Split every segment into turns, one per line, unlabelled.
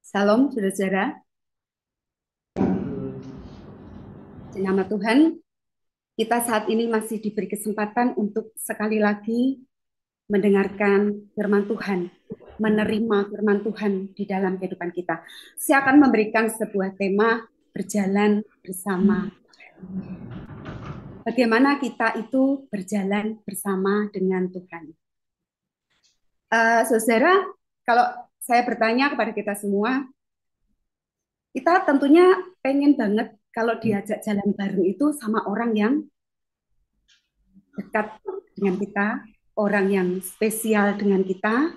Salam, saudara-saudara. Di nama Tuhan, kita saat ini masih diberi kesempatan untuk sekali lagi mendengarkan firman Tuhan, menerima firman Tuhan di dalam kehidupan kita. Saya akan memberikan sebuah tema berjalan bersama. Bagaimana kita itu berjalan bersama dengan Tuhan. Saudara, kalau saya bertanya kepada kita semua, kita tentunya pengen banget kalau diajak jalan bareng itu sama orang yang dekat dengan kita, orang yang spesial dengan kita,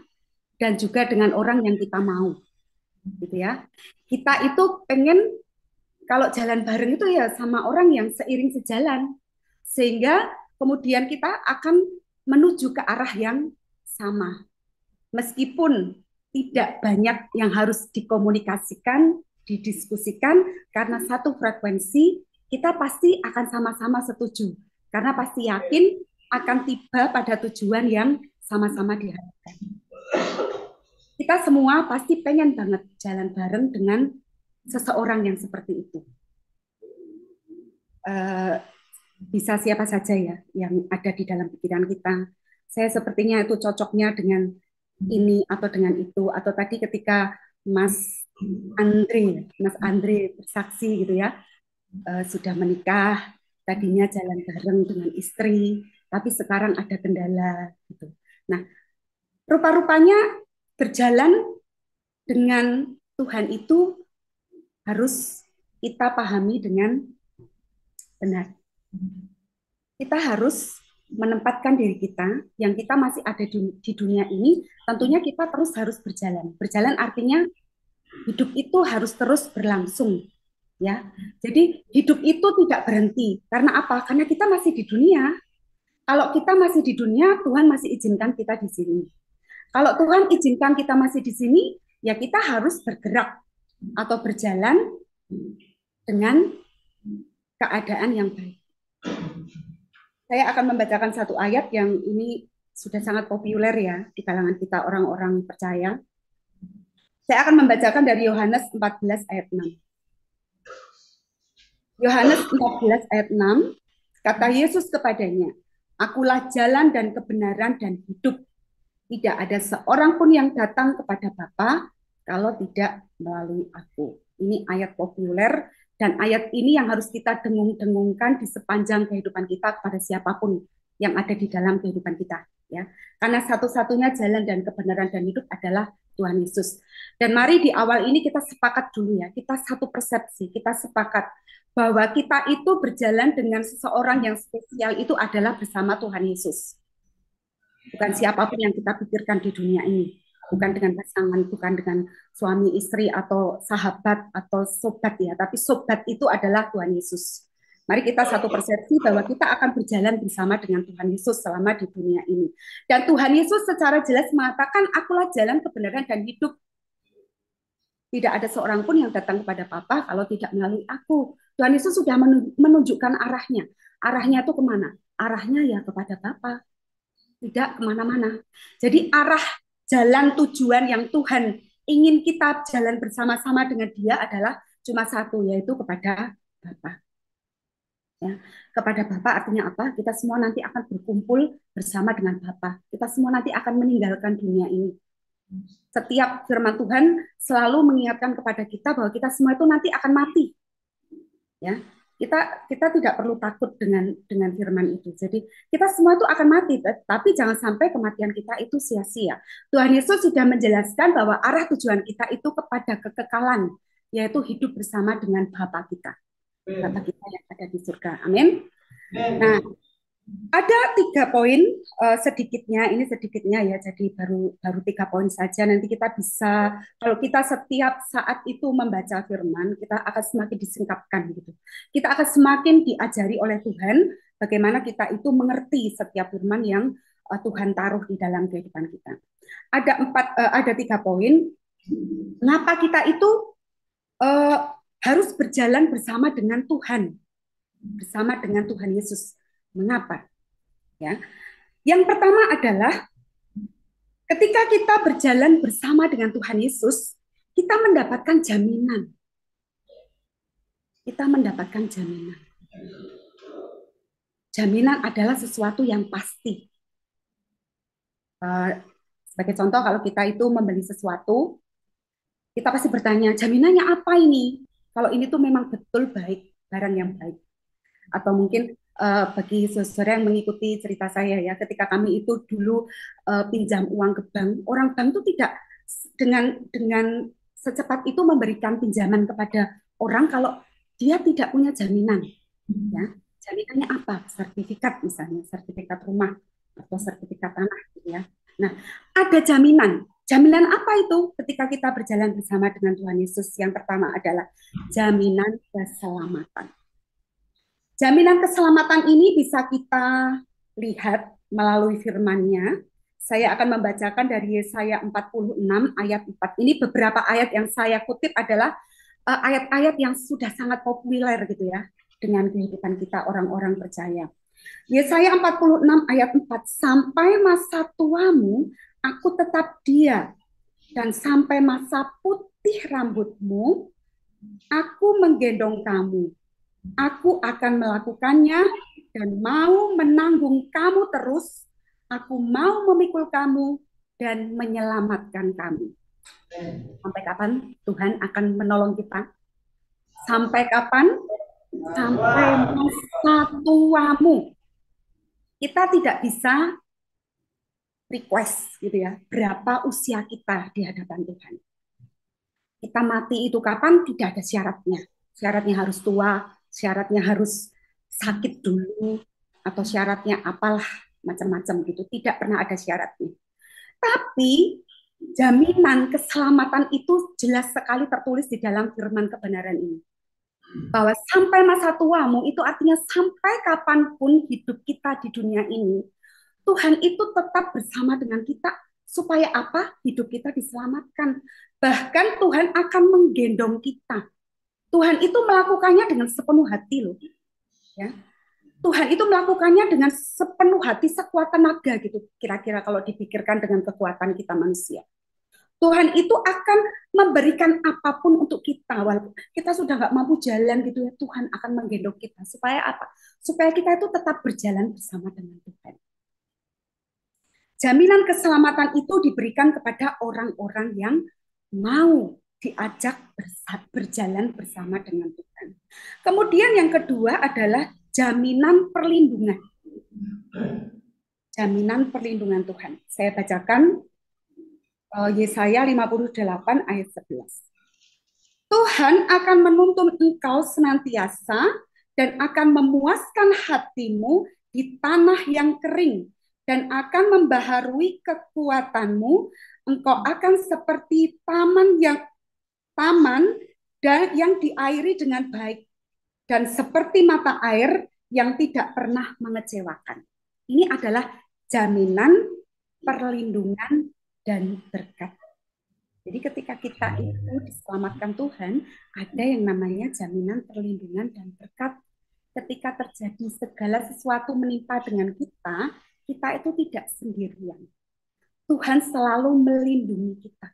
dan juga dengan orang yang kita mau, gitu ya. Kita itu pengen kalau jalan bareng itu ya sama orang yang seiring sejalan, sehingga kemudian kita akan menuju ke arah yang sama. Meskipun tidak banyak yang harus dikomunikasikan, didiskusikan, karena satu frekuensi, kita pasti akan sama-sama setuju. Karena pasti yakin akan tiba pada tujuan yang sama-sama diharapkan. Kita semua pasti pengen banget jalan bareng dengan seseorang yang seperti itu. Bisa siapa saja ya yang ada di dalam pikiran kita. Saya sepertinya itu cocoknya dengan ini atau dengan itu, atau tadi ketika Mas Andre bersaksi gitu ya, sudah menikah, tadinya jalan bareng dengan istri, tapi sekarang ada kendala gitu. Nah, rupa-rupanya berjalan dengan Tuhan itu harus kita pahami dengan benar. Kita harus menempatkan diri kita yang kita masih ada di dunia ini, tentunya kita terus harus berjalan. Berjalan artinya hidup itu harus terus berlangsung, ya. Jadi hidup itu tidak berhenti. Karena apa? Karena kita masih di dunia. Kalau kita masih di dunia, Tuhan masih izinkan kita di sini. Kalau Tuhan izinkan kita masih di sini, ya kita harus bergerak atau berjalan dengan keadaan yang baik. Saya akan membacakan satu ayat yang ini sudah sangat populer ya di kalangan kita orang-orang percaya. Saya akan membacakan dari Yohanes 14 ayat 6. Yohanes 14 ayat 6, kata Yesus kepadanya, "Akulah jalan dan kebenaran dan hidup. Tidak ada seorang pun yang datang kepada Bapa kalau tidak melalui aku." Ini ayat populer dan ayat ini yang harus kita dengung-dengungkan di sepanjang kehidupan kita kepada siapapun yang ada di dalam kehidupan kita, ya. Karena satu-satunya jalan dan kebenaran dan hidup adalah Tuhan Yesus. Dan mari di awal ini kita sepakat dulu ya, kita satu persepsi, kita sepakat bahwa kita itu berjalan dengan seseorang yang spesial itu adalah bersama Tuhan Yesus. Bukan siapapun yang kita pikirkan di dunia ini. Bukan dengan pasangan, bukan dengan suami istri atau sahabat atau sobat ya. Tapi sobat itu adalah Tuhan Yesus. Mari kita satu persepsi bahwa kita akan berjalan bersama dengan Tuhan Yesus selama di dunia ini. Dan Tuhan Yesus secara jelas mengatakan, "Akulah jalan, kebenaran, dan hidup. Tidak ada seorang pun yang datang kepada Bapa kalau tidak melalui aku." Tuhan Yesus sudah menunjukkan arahnya. Arahnya itu kemana? Arahnya ya kepada Bapa, tidak kemana-mana. Jadi arah jalan tujuan yang Tuhan ingin kita jalan bersama-sama dengan Dia adalah cuma satu, yaitu kepada Bapa. Ya, kepada Bapa artinya apa? Kita semua nanti akan berkumpul bersama dengan Bapa. Kita semua nanti akan meninggalkan dunia ini. Setiap firman Tuhan selalu mengingatkan kepada kita bahwa kita semua itu nanti akan mati. Ya, kita tidak perlu takut dengan firman itu. Jadi kita semua itu akan mati, tapi jangan sampai kematian kita itu sia-sia. Tuhan Yesus sudah menjelaskan bahwa arah tujuan kita itu kepada kekekalan, yaitu hidup bersama dengan Bapa kita, Bapa kita yang ada di surga. Amin. Nah, ada 3 poin sedikitnya, ini sedikitnya ya, jadi baru 3 poin saja. Nanti kita bisa, kalau kita setiap saat itu membaca firman, kita akan semakin disingkapkan gitu. Kita akan semakin diajari oleh Tuhan bagaimana kita itu mengerti setiap firman yang Tuhan taruh di dalam kehidupan kita. Ada 3 poin. Mengapa kita itu harus berjalan bersama dengan Tuhan, bersama dengan Tuhan Yesus? Mengapa? Ya. Yang pertama adalah ketika kita berjalan bersama dengan Tuhan Yesus, kita mendapatkan jaminan. Kita mendapatkan jaminan. Jaminan adalah sesuatu yang pasti. Sebagai contoh, kalau kita itu membeli sesuatu, kita pasti bertanya, jaminannya apa ini? Kalau ini tuh memang betul baik, barang yang baik. Atau mungkin bagi saudara yang mengikuti cerita saya ya, ketika kami itu dulu pinjam uang ke bank, orang bank itu tidak dengan secepat itu memberikan pinjaman kepada orang kalau dia tidak punya jaminan. Ya, jaminannya apa? Sertifikat misalnya, sertifikat rumah atau sertifikat tanah, gitu ya. Nah, ada jaminan. Jaminan apa itu ketika kita berjalan bersama dengan Tuhan Yesus? Yang pertama adalah jaminan keselamatan. Jaminan keselamatan ini bisa kita lihat melalui firman-Nya. Saya akan membacakan dari Yesaya 46 ayat 4. Ini beberapa ayat yang saya kutip adalah ayat-ayat yang sudah sangat populer gitu ya dengan kehidupan kita orang-orang percaya. Yesaya 46 ayat 4, sampai masa tuamu aku tetap dia, dan sampai masa putih rambutmu aku menggendong kamu. Aku akan melakukannya dan mau menanggung kamu terus. Aku mau memikul kamu dan menyelamatkan kamu. Sampai kapan Tuhan akan menolong kita? Sampai kapan? Sampai masa tuamu. Kita tidak bisa request gitu ya, berapa usia kita di hadapan Tuhan. Kita mati itu kapan? Tidak ada syaratnya. Syaratnya harus tua, syaratnya harus sakit dulu, atau syaratnya apalah macam-macam gitu. Tidak pernah ada syaratnya. Tapi jaminan keselamatan itu jelas sekali tertulis di dalam firman kebenaran ini. Bahwa sampai masa tuamu itu artinya sampai kapanpun hidup kita di dunia ini, Tuhan itu tetap bersama dengan kita supaya apa? Hidup kita diselamatkan. Bahkan Tuhan akan menggendong kita. Tuhan itu melakukannya dengan sepenuh hati loh. Ya. Tuhan itu melakukannya dengan sepenuh hati, sekuat tenaga gitu. Kira-kira kalau dipikirkan dengan kekuatan kita manusia. Tuhan itu akan memberikan apapun untuk kita. Walaupun kita sudah nggak mampu jalan gitu ya, Tuhan akan menggendong kita. Supaya apa? Supaya kita itu tetap berjalan bersama dengan Tuhan. Jaminan keselamatan itu diberikan kepada orang-orang yang mau diajak berjalan bersama dengan Tuhan. Kemudian yang kedua adalah jaminan perlindungan. Jaminan perlindungan Tuhan. Saya bacakan Yesaya 58 ayat 11. Tuhan akan menuntun engkau senantiasa dan akan memuaskan hatimu di tanah yang kering dan akan membaharui kekuatanmu. Engkau akan seperti taman dan yang diairi dengan baik dan seperti mata air yang tidak pernah mengecewakan. Ini adalah jaminan perlindungan dan berkat. Jadi ketika kita itu diselamatkan Tuhan, ada yang namanya jaminan perlindungan dan berkat. Ketika terjadi segala sesuatu menimpa dengan kita, kita itu tidak sendirian. Tuhan selalu melindungi kita.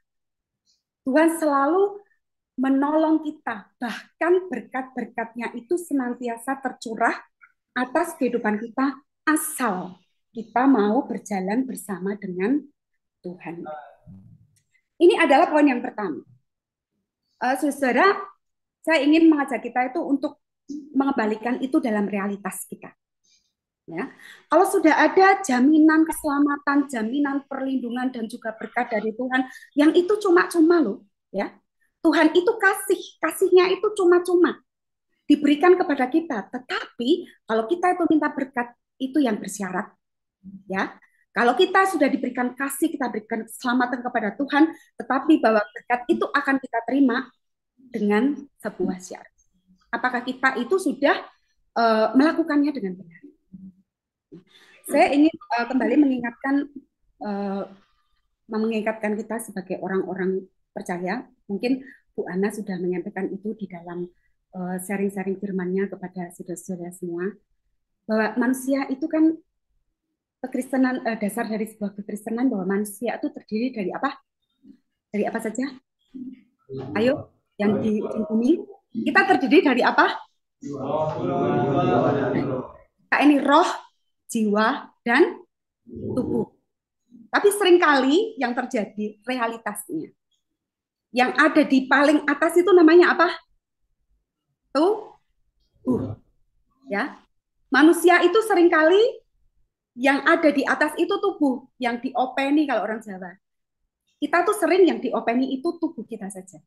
Tuhan selalu menolong kita. Bahkan berkat-berkatnya itu senantiasa tercurah atas kehidupan kita asal kita mau berjalan bersama dengan Tuhan. Ini adalah poin yang pertama. Saudara, saya ingin mengajak kita itu untuk mengembalikan itu dalam realitas kita. Ya, kalau sudah ada jaminan keselamatan, jaminan perlindungan dan juga berkat dari Tuhan, yang itu cuma-cuma loh, ya. Tuhan itu kasihnya itu cuma-cuma diberikan kepada kita. Tetapi kalau kita itu minta berkat, itu yang bersyarat, ya. Kalau kita sudah diberikan kasih, kita berikan keselamatan kepada Tuhan, tetapi bahwa berkat itu akan kita terima dengan sebuah syarat. Apakah kita itu sudah melakukannya dengan benar? Saya ingin kembali mengingatkan kita sebagai orang-orang percaya. Mungkin Bu Ana sudah menyampaikan itu di dalam sharing-sharing firman-Nya kepada saudara-saudara semua, bahwa manusia itu kan kekristenan, dasar dari sebuah kekristenan bahwa manusia itu terdiri dari apa? Dari apa saja? Ayo, yang di ujung bumi. Kita terdiri dari apa? Kak, ini roh, jiwa, dan tubuh. Tapi seringkali yang terjadi realitasnya. Yang ada di paling atas itu namanya apa? Tubuh. Ya. Manusia itu seringkali yang ada di atas itu tubuh, yang diopeni kalau orang Jawa. Kita tuh sering yang diopeni itu tubuh kita saja.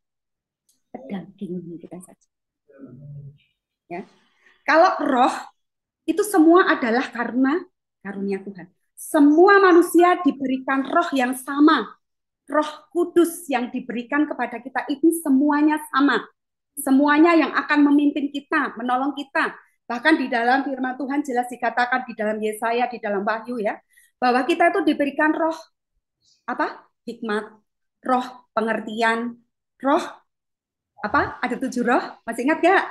Daging kita saja. Ya. Kalau roh itu semua adalah karena karunia Tuhan. Semua manusia diberikan roh yang sama. Roh Kudus yang diberikan kepada kita ini semuanya sama. Semuanya yang akan memimpin kita, menolong kita. Bahkan di dalam firman Tuhan jelas dikatakan di dalam Yesaya, di dalam Wahyu ya, bahwa kita itu diberikan roh apa? Hikmat, roh pengertian, roh apa? Ada 7 roh. Masih ingat gak?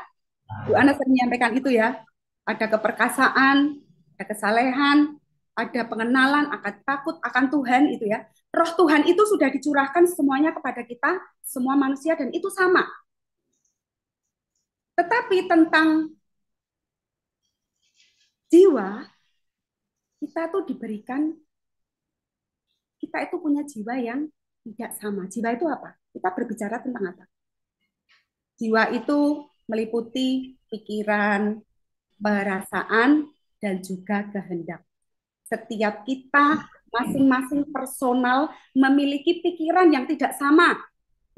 Bu Ana sering menyampaikan itu ya. Ada keperkasaan, ada kesalehan, ada pengenalan, akan takut akan Tuhan itu ya. Roh Tuhan itu sudah dicurahkan semuanya kepada kita, semua manusia, dan itu sama. Tetapi tentang jiwa, kita tuh diberikan, kita itu punya jiwa yang tidak sama. Jiwa itu apa? Kita berbicara tentang apa? Jiwa itu meliputi pikiran, perasaan, dan juga kehendak. Setiap kita masing-masing personal memiliki pikiran yang tidak sama.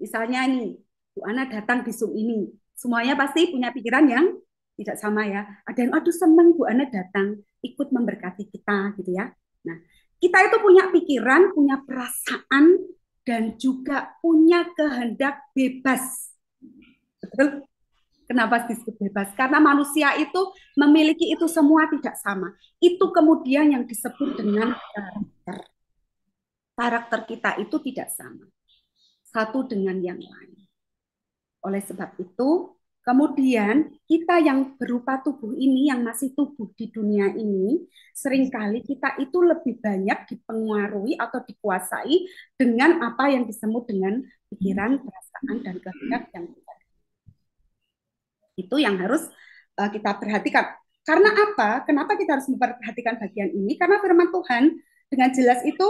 Misalnya ini, Bu Ana datang di Zoom ini. Semuanya pasti punya pikiran yang tidak sama ya. Ada yang aduh senang Bu Ana datang, ikut memberkati kita gitu ya. Nah, kita itu punya pikiran, punya perasaan, dan juga punya kehendak bebas. Betul? Kenapa disebut bebas? Karena manusia itu memiliki itu semua tidak sama. Itu kemudian yang disebut dengan karakter. Karakter kita itu tidak sama. Satu dengan yang lain. Oleh sebab itu, kemudian kita yang berupa tubuh ini, yang masih tubuh di dunia ini, seringkali kita itu lebih banyak dipengaruhi atau dikuasai dengan apa yang disebut dengan pikiran, perasaan, dan kehendak yang kita. Itu yang harus kita perhatikan. Karena apa? Kenapa kita harus memperhatikan bagian ini? Karena firman Tuhan dengan jelas itu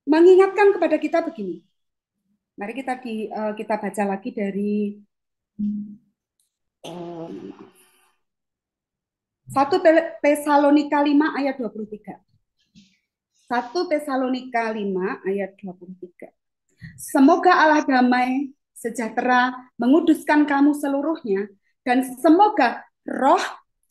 mengingatkan kepada kita begini. Mari kita baca lagi dari 1 Tesalonika 5 ayat 23. 1 Tesalonika 5 ayat 23. Semoga Allah damai sejahtera menguduskan kamu seluruhnya, dan semoga roh,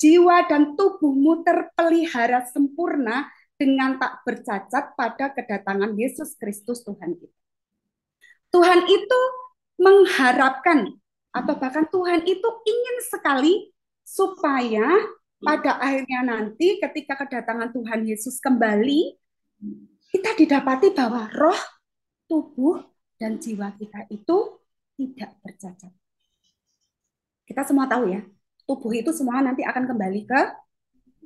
jiwa, dan tubuhmu terpelihara sempurna dengan tak bercacat pada kedatangan Yesus Kristus Tuhan kita. Tuhan itu mengharapkan, atau bahkan Tuhan itu ingin sekali supaya pada akhirnya nanti ketika kedatangan Tuhan Yesus kembali, kita didapati bahwa roh, tubuh, dan jiwa kita itu tidak bercacat. Kita semua tahu ya, tubuh itu semua nanti akan kembali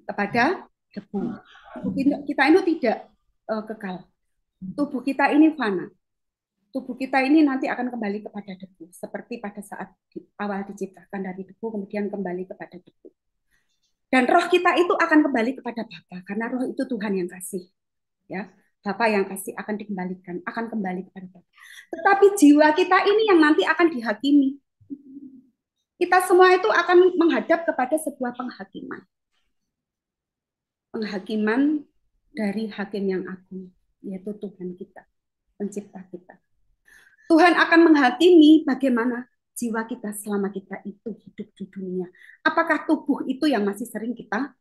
kepada debu. Tubuh kita ini tidak kekal. Tubuh kita ini fana. Tubuh kita ini nanti akan kembali kepada debu, seperti pada saat awal diciptakan dari debu, kemudian kembali kepada debu. Dan roh kita itu akan kembali kepada Bapa, karena roh itu Tuhan yang kasih. Ya, Bapa yang kasih akan dikembalikan, akan kembali kepada Bapa. Tetapi jiwa kita ini yang nanti akan dihakimi. Kita semua itu akan menghadap kepada sebuah penghakiman. Penghakiman dari hakim yang agung, yaitu Tuhan kita, pencipta kita. Tuhan akan menghakimi bagaimana jiwa kita selama kita itu hidup di dunia. Apakah tubuh itu yang masih sering kita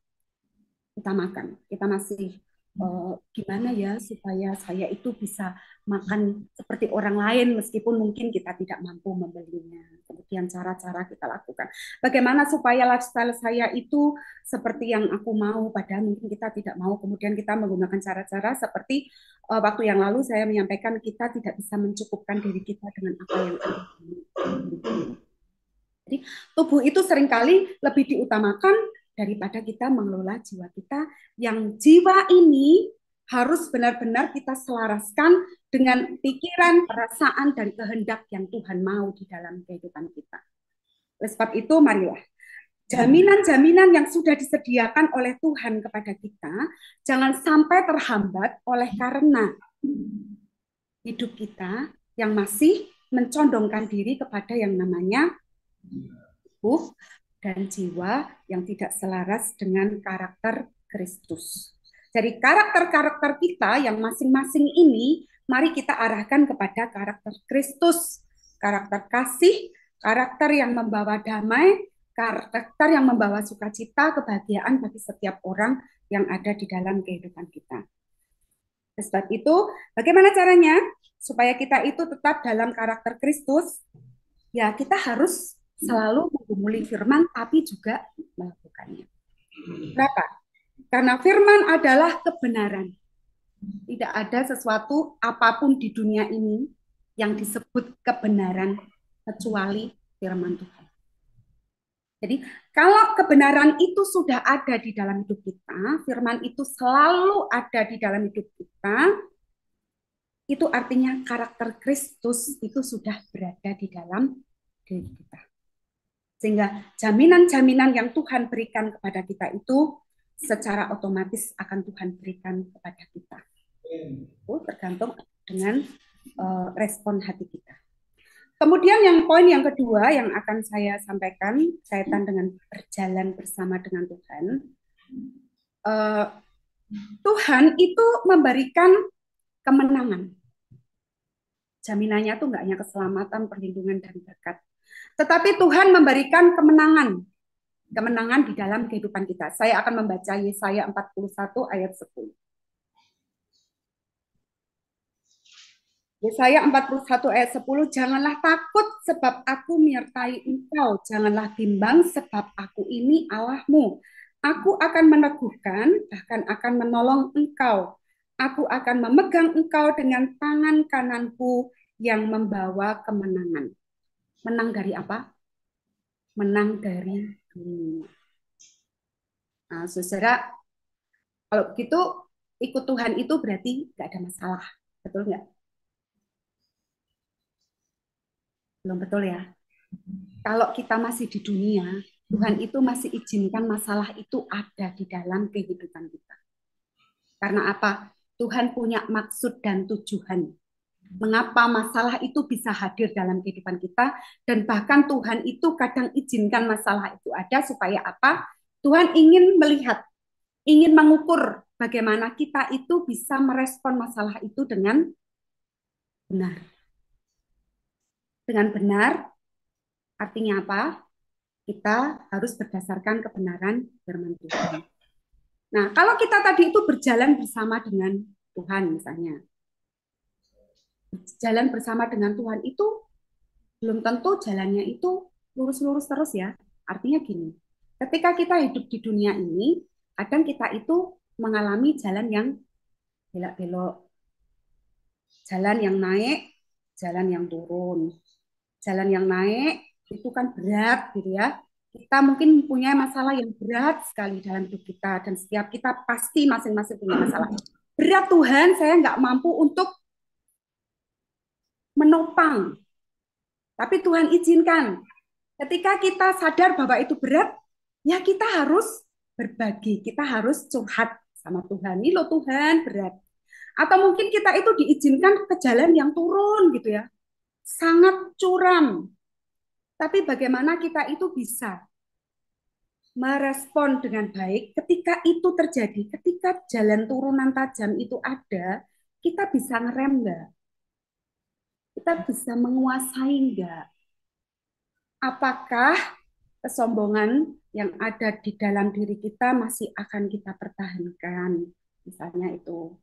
makan? Kita masih gimana ya supaya saya itu bisa makan seperti orang lain meskipun mungkin kita tidak mampu membelinya. Kemudian cara-cara kita lakukan. Bagaimana supaya lifestyle saya itu seperti yang aku mau, padahal mungkin kita tidak mau. Kemudian kita menggunakan cara-cara seperti waktu yang lalu saya menyampaikan kita tidak bisa mencukupkan diri kita dengan apa yang ada. Jadi tubuh itu seringkali lebih diutamakan daripada kita mengelola jiwa kita, yang jiwa ini harus benar-benar kita selaraskan dengan pikiran, perasaan, dan kehendak yang Tuhan mau di dalam kehidupan kita. Oleh sebab itu, marilah jaminan-jaminan yang sudah disediakan oleh Tuhan kepada kita jangan sampai terhambat oleh karena hidup kita yang masih mencondongkan diri kepada yang namanya tubuh dan jiwa yang tidak selaras dengan karakter Kristus. Jadi karakter-karakter kita yang masing-masing ini, mari kita arahkan kepada karakter Kristus, karakter kasih, karakter yang membawa damai, karakter yang membawa sukacita, kebahagiaan bagi setiap orang yang ada di dalam kehidupan kita. Sebab itu, bagaimana caranya supaya kita itu tetap dalam karakter Kristus? Ya, kita harus selalu menggumuli firman, tapi juga melakukannya. Kenapa? Karena firman adalah kebenaran. Tidak ada sesuatu apapun di dunia ini yang disebut kebenaran kecuali firman Tuhan. Jadi kalau kebenaran itu sudah ada di dalam hidup kita, firman itu selalu ada di dalam hidup kita, itu artinya karakter Kristus itu sudah berada di dalam diri kita. Sehingga jaminan-jaminan yang Tuhan berikan kepada kita itu secara otomatis akan Tuhan berikan kepada kita. Itu tergantung dengan respon hati kita. Kemudian poin yang kedua yang akan saya sampaikan kaitan dengan berjalan bersama dengan Tuhan. Tuhan itu memberikan kemenangan. Jaminannya itu enggak hanya keselamatan, perlindungan, dan berkat. Tetapi Tuhan memberikan kemenangan. Kemenangan di dalam kehidupan kita. Saya akan membaca Yesaya 41 ayat 10. Yesaya 41 ayat 10, janganlah takut sebab aku menyertai engkau, janganlah bimbang sebab aku ini Allahmu. Aku akan meneguhkan, bahkan akan menolong engkau. Aku akan memegang engkau dengan tangan kananku yang membawa kemenangan. Menang dari apa? Menang dari dunia. Nah, saudara, kalau begitu ikut Tuhan itu berarti nggak ada masalah, betul nggak? Belum betul ya. Kalau kita masih di dunia, Tuhan itu masih izinkan masalah itu ada di dalam kehidupan kita. Karena apa? Tuhan punya maksud dan tujuan. Mengapa masalah itu bisa hadir dalam kehidupan kita, dan bahkan Tuhan itu kadang izinkan masalah itu ada supaya apa? Tuhan ingin melihat, ingin mengukur bagaimana kita itu bisa merespon masalah itu dengan benar. Dengan benar artinya apa? Kita harus berdasarkan kebenaran firman Tuhan. Nah, kalau kita tadi itu berjalan bersama dengan Tuhan misalnya, jalan bersama dengan Tuhan itu belum tentu jalannya itu lurus-lurus terus ya. Artinya gini, ketika kita hidup di dunia ini, kadang kita itu mengalami jalan yang belok-belok, jalan yang naik, jalan yang turun. Jalan yang naik itu kan berat gitu ya. Kita mungkin punya masalah yang berat sekali dalam hidup kita, dan setiap kita pasti masing-masing punya masalah. Berat Tuhan, saya nggak mampu untuk menopang. Tapi Tuhan izinkan. Ketika kita sadar bahwa itu berat, ya kita harus berbagi, kita harus curhat sama Tuhan. Ini loh Tuhan, berat. Atau mungkin kita itu diizinkan ke jalan yang turun gitu ya. Sangat curam. Tapi bagaimana kita itu bisa merespon dengan baik ketika itu terjadi, ketika jalan turunan tajam itu ada, kita bisa ngerem nggak? Kita bisa menguasai nggak? Apakah kesombongan yang ada di dalam diri kita masih akan kita pertahankan? Misalnya itu.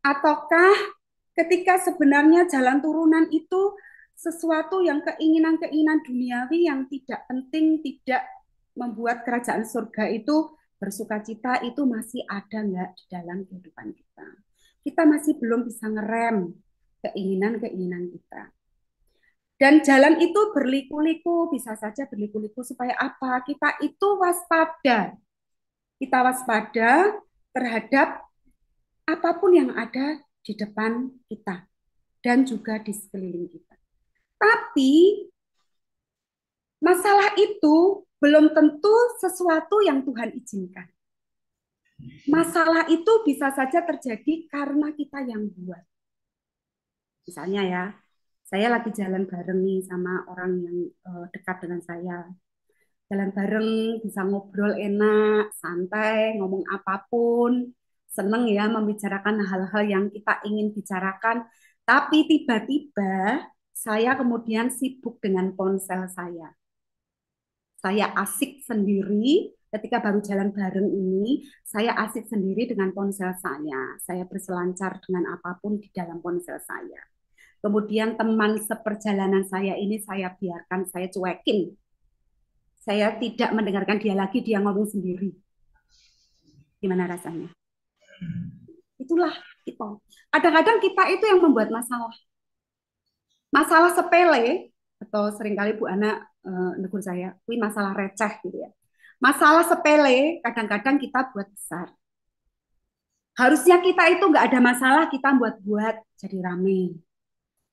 Ataukah ketika sebenarnya jalan turunan itu sesuatu yang keinginan-keinginan duniawi yang tidak penting, tidak membuat kerajaan surga itu bersukacita, itu masih ada nggak di dalam kehidupan kita? Kita masih belum bisa ngerem keinginan-keinginan kita. Dan jalan itu berliku-liku, bisa saja berliku-liku supaya apa? Kita itu waspada. Kita waspada terhadap apapun yang ada di depan kita dan juga di sekeliling kita. Tapi masalah itu belum tentu sesuatu yang Tuhan izinkan. Masalah itu bisa saja terjadi karena kita yang buat. Misalnya ya, saya lagi jalan bareng nih sama orang yang dekat dengan saya. Jalan bareng, bisa ngobrol enak, santai, ngomong apapun, seneng ya membicarakan hal-hal yang kita ingin bicarakan. Tapi tiba-tiba saya kemudian sibuk dengan ponsel saya. Saya asik sendiri ketika baru jalan bareng ini, saya asik sendiri dengan ponsel saya. Saya berselancar dengan apapun di dalam ponsel saya. Kemudian teman seperjalanan saya ini saya biarkan, saya cuekin. Saya tidak mendengarkan dia lagi, dia ngomong sendiri. Gimana rasanya? Itulah kita. Kadang-kadang kita itu yang membuat masalah. Masalah sepele, atau seringkali Bu Ana negur saya, ini masalah receh gitu ya. Masalah sepele kadang-kadang kita buat besar. Harusnya kita itu nggak ada masalah, kita buat-buat jadi rame.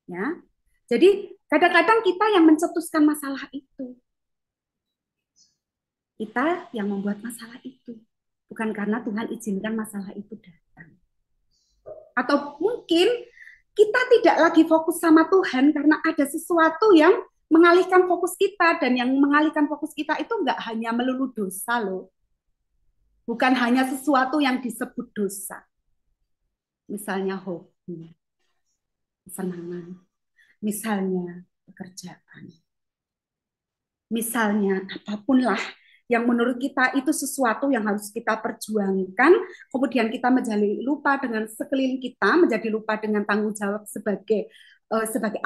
Ya. Jadi kadang-kadang kita yang mencetuskan masalah itu. Kita yang membuat masalah itu. Bukan karena Tuhan izinkan masalah itu datang. Atau mungkin kita tidak lagi fokus sama Tuhan karena ada sesuatu yang mengalihkan fokus kita, dan yang mengalihkan fokus kita itu nggak hanya melulu dosa loh. Bukan hanya sesuatu yang disebut dosa. Misalnya hobi, kesenangan, misalnya pekerjaan, misalnya apapun lah yang menurut kita itu sesuatu yang harus kita perjuangkan, kemudian kita menjadi lupa dengan sekeliling kita, menjadi lupa dengan tanggung jawab sebagai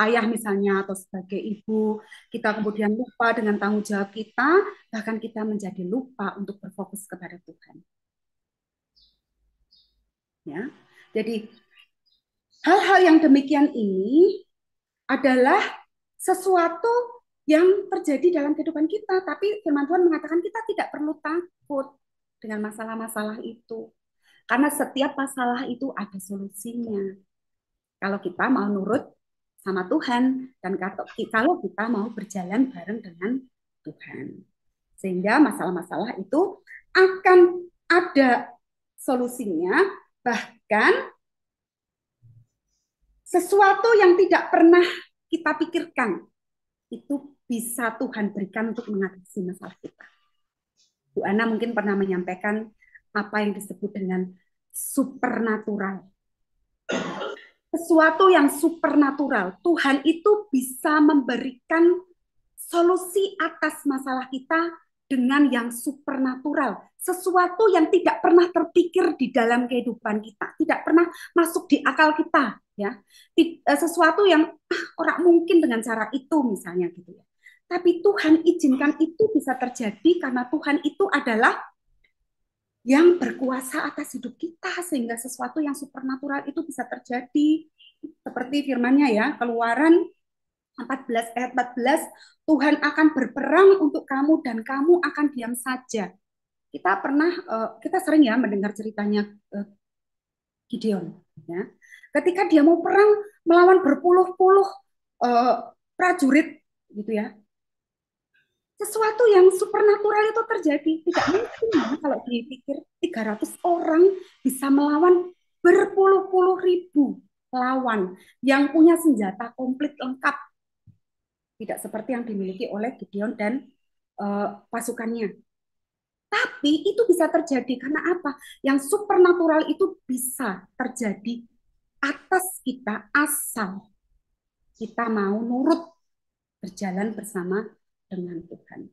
ayah misalnya, atau sebagai ibu, kita kemudian lupa dengan tanggung jawab kita, bahkan kita menjadi lupa untuk berfokus kepada Tuhan. Ya, jadi hal-hal yang demikian ini adalah sesuatu yang terjadi dalam kehidupan kita, tapi firman Tuhan mengatakan kita tidak perlu takut dengan masalah-masalah itu. Karena setiap masalah itu ada solusinya. Kalau kita mau nurut sama Tuhan, dan kalau kita mau berjalan bareng dengan Tuhan. Sehingga masalah-masalah itu akan ada solusinya, bahkan sesuatu yang tidak pernah kita pikirkan itu bisa Tuhan berikan untuk mengatasi masalah kita. Bu Ana mungkin pernah menyampaikan apa yang disebut dengan supernatural. Sesuatu yang supernatural. Tuhan itu bisa memberikan solusi atas masalah kita dengan yang supernatural. Sesuatu yang tidak pernah terpikir di dalam kehidupan kita, tidak pernah masuk di akal kita, ya. Sesuatu yang orang mungkin dengan cara itu misalnya gitu ya. Tapi Tuhan izinkan itu bisa terjadi karena Tuhan itu adalah yang berkuasa atas hidup kita, sehingga sesuatu yang supernatural itu bisa terjadi. Seperti firman-Nya ya, Keluaran 14 ayat 14, Tuhan akan berperang untuk kamu dan kamu akan diam saja. Kita sering ya mendengar ceritanya Gideon, ya. Ketika dia mau perang melawan berpuluh-puluh prajurit gitu ya. Sesuatu yang supernatural itu terjadi. Tidak mungkin ya, kalau dipikir 300 orang bisa melawan berpuluh-puluh ribu lawan yang punya senjata komplit lengkap. Tidak seperti yang dimiliki oleh Gideon dan pasukannya. Tapi itu bisa terjadi karena apa? Yang supernatural itu bisa terjadi atas kita asal kita mau nurut berjalan bersama dengan Tuhan.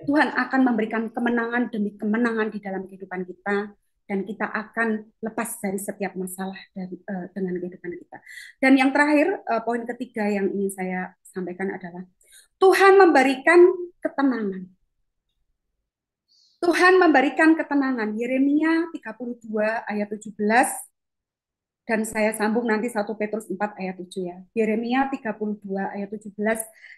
Tuhan akan memberikan kemenangan demi kemenangan di dalam kehidupan kita, dan kita akan lepas dari setiap masalah dengan kehidupan kita. Dan yang terakhir, poin ketiga yang ingin saya sampaikan adalah Tuhan memberikan ketenangan. Tuhan memberikan ketenangan. Yeremia 32 ayat 17. Dan saya sambung nanti 1 Petrus 4 ayat 7 ya. Yeremia 32 ayat 17.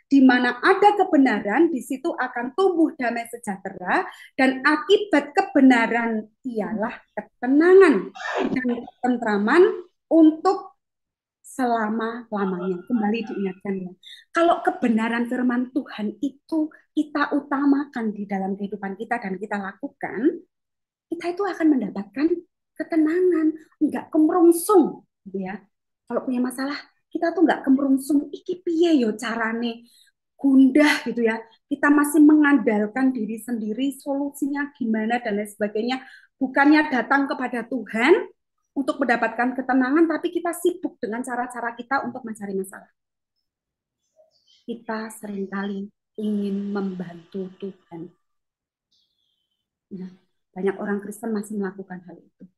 Di mana ada kebenaran, di situ akan tumbuh damai sejahtera, dan akibat kebenaran ialah ketenangan dan ketentraman untuk selama-lamanya. Kembali diingatkan ya. Kalau kebenaran firman Tuhan itu kita utamakan di dalam kehidupan kita dan kita lakukan, kita itu akan mendapatkan ketenangan, nggak kemerungsung, gitu ya. Kalau punya masalah, kita tuh nggak kemerungsung, iki piye yo carane, gundah gitu ya. Kita masih mengandalkan diri sendiri, solusinya gimana dan lain sebagainya. Bukannya datang kepada Tuhan untuk mendapatkan ketenangan, tapi kita sibuk dengan cara-cara kita untuk mencari masalah. Kita seringkali ingin membantu Tuhan. Nah, banyak orang Kristen masih melakukan hal itu.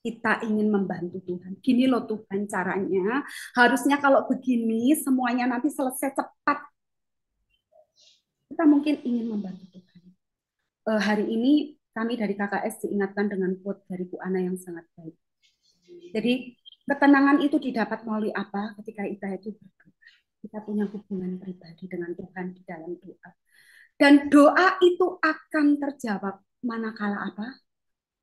Kita ingin membantu Tuhan. Gini loh Tuhan caranya. Harusnya kalau begini semuanya nanti selesai cepat. Kita mungkin ingin membantu Tuhan. Hari ini kami dari KKS diingatkan dengan quote dari Bu Ana yang sangat baik. Jadi ketenangan itu didapat melalui apa? Ketika kita itu berdoa. Kita punya hubungan pribadi dengan Tuhan di dalam doa. Dan doa itu akan terjawab manakala apa?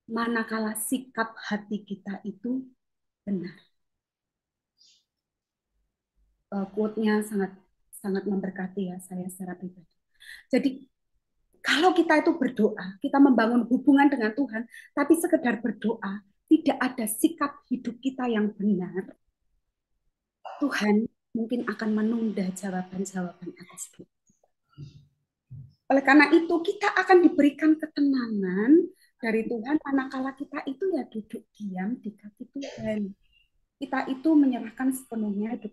Manakala sikap hati kita itu benar. Quote-nya sangat sangat memberkati ya saya secara pribadi. Jadi kalau kita itu berdoa, kita membangun hubungan dengan Tuhan, tapi sekedar berdoa, tidak ada sikap hidup kita yang benar, Tuhan mungkin akan menunda jawaban-jawaban atas doa. Oleh karena itu kita akan diberikan ketenangan dari Tuhan manakala kita itu ya duduk diam di kaki Tuhan. Kita itu menyerahkan sepenuhnya hidup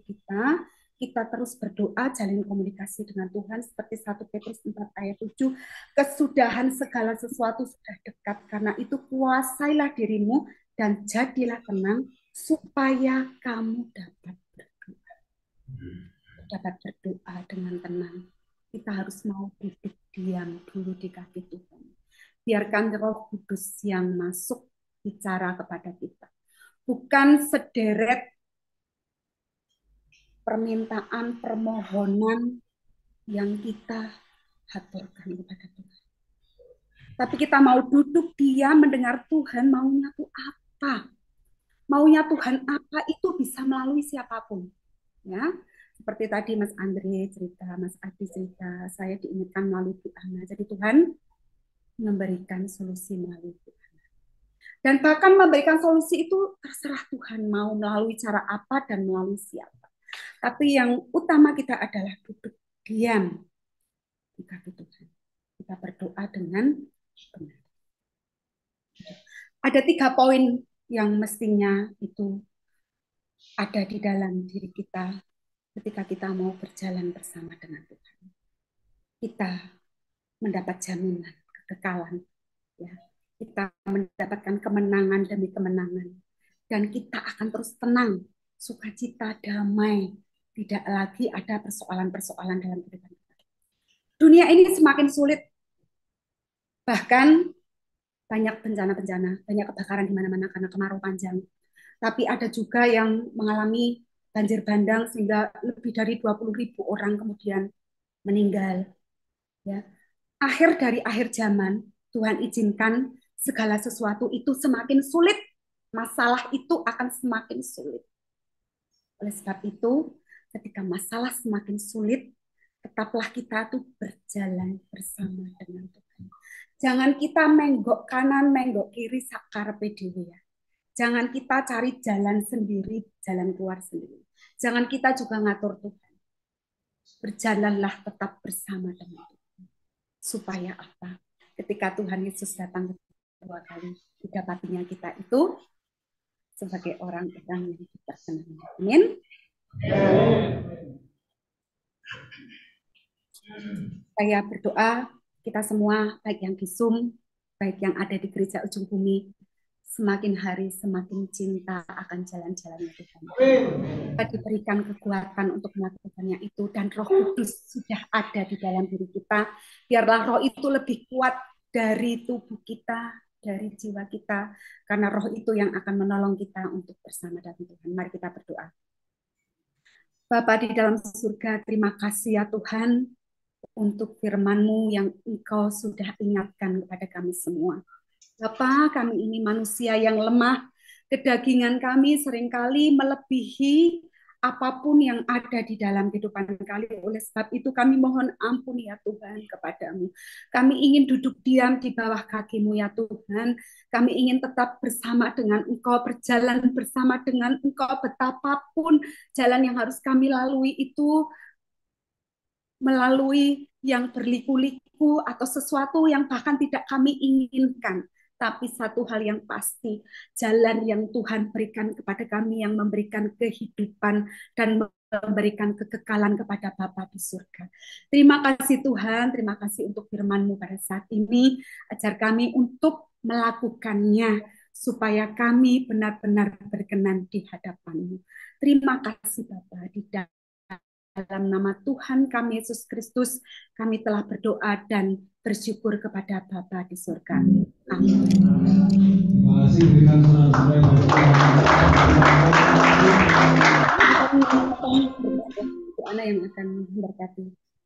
kita terus berdoa, jalin komunikasi dengan Tuhan seperti 1 Petrus 4 ayat 7, kesudahan segala sesuatu sudah dekat, karena itu kuasailah dirimu dan jadilah tenang supaya kamu dapat berdoa dengan tenang. Kita harus mau duduk diam dulu di kaki Tuhan. Biarkan Roh Kudus yang masuk bicara kepada kita. Bukan sederet permintaan, permohonan yang kita haturkan kepada Tuhan. Tapi kita mau duduk diam mendengar Tuhan maunya tuh apa. Maunya Tuhan apa itu bisa melalui siapapun. Ya, seperti tadi Mas Andre cerita, Mas Adi cerita, saya diingatkan melalui Bu Ana. Jadi Tuhan memberikan solusi melalui Bu Ana. Dan bahkan memberikan solusi itu terserah Tuhan mau melalui cara apa dan melalui siapa. Tapi yang utama kita adalah duduk diam di kaki Tuhan. Kita berdoa dengan benar. Ada 3 poin yang mestinya itu ada di dalam diri kita ketika kita mau berjalan bersama dengan Tuhan. Kita mendapat jaminan kekekalan, ya. Kita mendapatkan kemenangan demi kemenangan, dan kita akan terus tenang, sukacita, damai. Tidak lagi ada persoalan-persoalan dalam kehidupan kita. Dunia ini semakin sulit, bahkan banyak bencana-bencana, banyak kebakaran di mana-mana karena kemarau panjang. Tapi ada juga yang mengalami banjir bandang sehingga lebih dari 20.000 orang kemudian meninggal. Ya. Akhir zaman, Tuhan izinkan segala sesuatu itu semakin sulit. Masalah itu akan semakin sulit. Oleh sebab itu, ketika masalah semakin sulit, tetaplah kita tuh berjalan bersama dengan Tuhan. Jangan kita menggok kanan, menggok kiri, sakar PDW ya. Jangan kita cari jalan sendiri, jalan keluar sendiri. Jangan kita juga ngatur Tuhan. Berjalanlah tetap bersama dengan Tuhan. Supaya apa? Ketika Tuhan Yesus datang kedua kali, didapatinya kita itu sebagai orang-orang yang berkenan. Amin. Saya berdoa kita semua, baik yang di Zoom, baik yang ada di gereja ujung bumi, semakin hari semakin cinta akan jalan-jalannya Tuhan. Kita diberikan kekuatan untuk melakukannya itu, dan Roh Kudus sudah ada di dalam diri kita. Biarlah Roh itu lebih kuat dari tubuh kita, dari jiwa kita, karena roh itu yang akan menolong kita untuk bersama dengan Tuhan. Mari kita berdoa. Bapa di dalam surga, terima kasih ya Tuhan untuk firman-Mu yang Engkau sudah ingatkan kepada kami semua. Bapa, kami ini manusia yang lemah, kedagingan kami seringkali melebihi apapun yang ada di dalam kehidupan kami. Oleh sebab itu kami mohon ampun ya Tuhan kepadamu. Kami ingin duduk diam di bawah kaki-Mu ya Tuhan. Kami ingin tetap bersama dengan Engkau, berjalan bersama dengan Engkau, betapapun jalan yang harus kami lalui itu melalui yang berliku-liku atau sesuatu yang bahkan tidak kami inginkan. Tapi satu hal yang pasti, jalan yang Tuhan berikan kepada kami yang memberikan kehidupan dan memberikan kekekalan kepada Bapa di surga. Terima kasih Tuhan, terima kasih untuk firman-Mu pada saat ini. Ajar kami untuk melakukannya supaya kami benar-benar berkenan di hadapan-Mu. Terima kasih Bapa, di dalam nama Tuhan kami Yesus Kristus, kami telah berdoa dan bersyukur kepada Bapa di surga. Amin.
Terima kasih berikan saudara-saudara
Ana yang akan memberkati.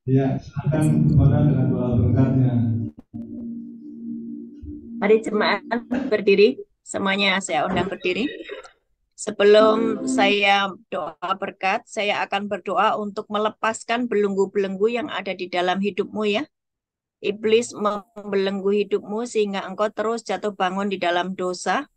Ya, silakan kepada dengan doa berkatnya.
Mari jemaat berdiri, semuanya saya undang berdiri. Sebelum saya doa berkat, saya akan berdoa untuk melepaskan belenggu-belenggu yang ada di dalam hidupmu ya. Iblis membelenggu hidupmu sehingga engkau terus jatuh bangun di dalam dosa.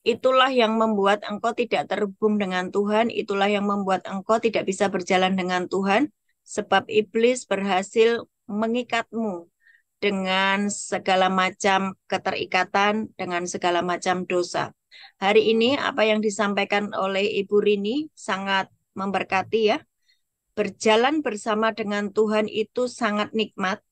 Itulah yang membuat engkau tidak terhubung dengan Tuhan, itulah yang membuat engkau tidak bisa berjalan dengan Tuhan, sebab iblis berhasil mengikatmu dengan segala macam keterikatan, dengan segala macam dosa. Hari ini apa yang disampaikan oleh Ibu Rini sangat memberkati ya. Berjalan bersama dengan Tuhan itu sangat nikmat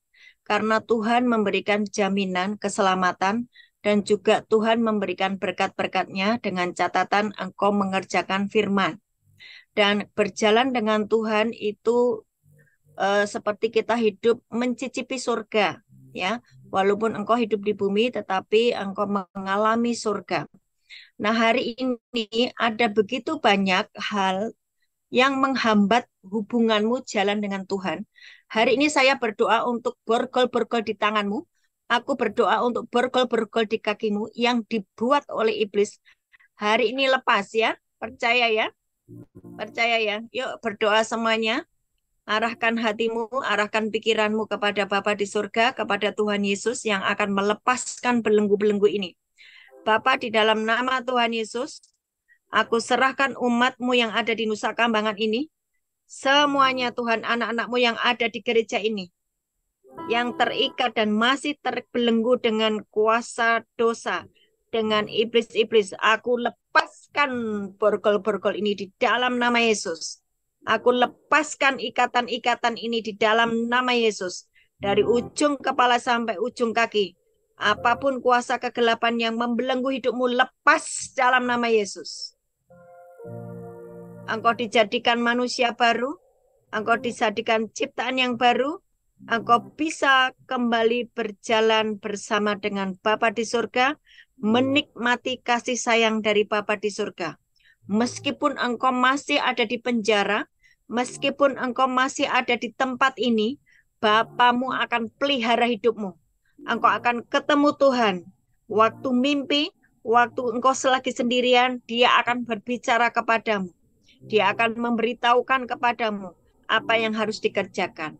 karena Tuhan memberikan jaminan keselamatan dan juga Tuhan memberikan berkat-berkatnya dengan catatan engkau mengerjakan firman. Dan berjalan dengan Tuhan itu seperti kita hidup mencicipi surga ya. Walaupun engkau hidup di bumi tetapi engkau mengalami surga. Nah, hari ini ada begitu banyak hal yang menghambat hubunganmu jalan dengan Tuhan. Hari ini saya berdoa untuk borgol-borgol di tanganmu. Aku berdoa untuk borgol-borgol di kakimu yang dibuat oleh iblis. Hari ini lepas ya. Percaya ya. Percaya ya. Yuk berdoa semuanya. Arahkan hatimu, arahkan pikiranmu kepada Bapa di surga, kepada Tuhan Yesus yang akan melepaskan belenggu-belenggu ini. Bapa, di dalam nama Tuhan Yesus, aku serahkan umat-Mu yang ada di Nusa Kambangan ini, semuanya Tuhan, anak-anak-Mu yang ada di gereja ini, yang terikat dan masih terbelenggu dengan kuasa dosa, dengan iblis-iblis. Aku lepaskan borgol-borgol ini di dalam nama Yesus. Aku lepaskan ikatan-ikatan ini di dalam nama Yesus. Dari ujung kepala sampai ujung kaki. Apapun kuasa kegelapan yang membelenggu hidupmu, lepas dalam nama Yesus. Engkau dijadikan manusia baru. Engkau dijadikan ciptaan yang baru. Engkau bisa kembali berjalan bersama dengan Bapa di surga. Menikmati kasih sayang dari Bapa di surga. Meskipun engkau masih ada di penjara, meskipun engkau masih ada di tempat ini, Bapamu akan pelihara hidupmu. Engkau akan ketemu Tuhan. Waktu mimpi, waktu engkau selagi sendirian, Dia akan berbicara kepadamu. Dia akan memberitahukan kepadamu apa yang harus dikerjakan.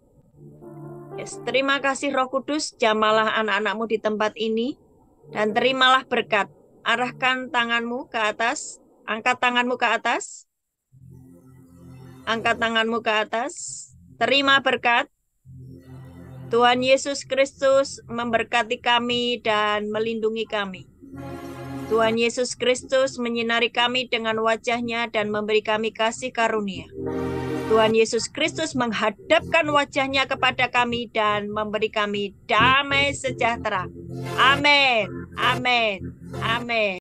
Yes, terima kasih Roh Kudus, jamalah anak-anakmu di tempat ini, dan terimalah berkat. Arahkan tanganmu ke atas, angkat tanganmu ke atas. Angkat tanganmu ke atas, terima berkat. Tuhan Yesus Kristus memberkati kami dan melindungi kami. Tuhan Yesus Kristus menyinari kami dengan wajah-Nya dan memberi kami kasih karunia. Tuhan Yesus Kristus menghadapkan wajah-Nya kepada kami dan memberi kami damai sejahtera. Amin. Amin. Amin.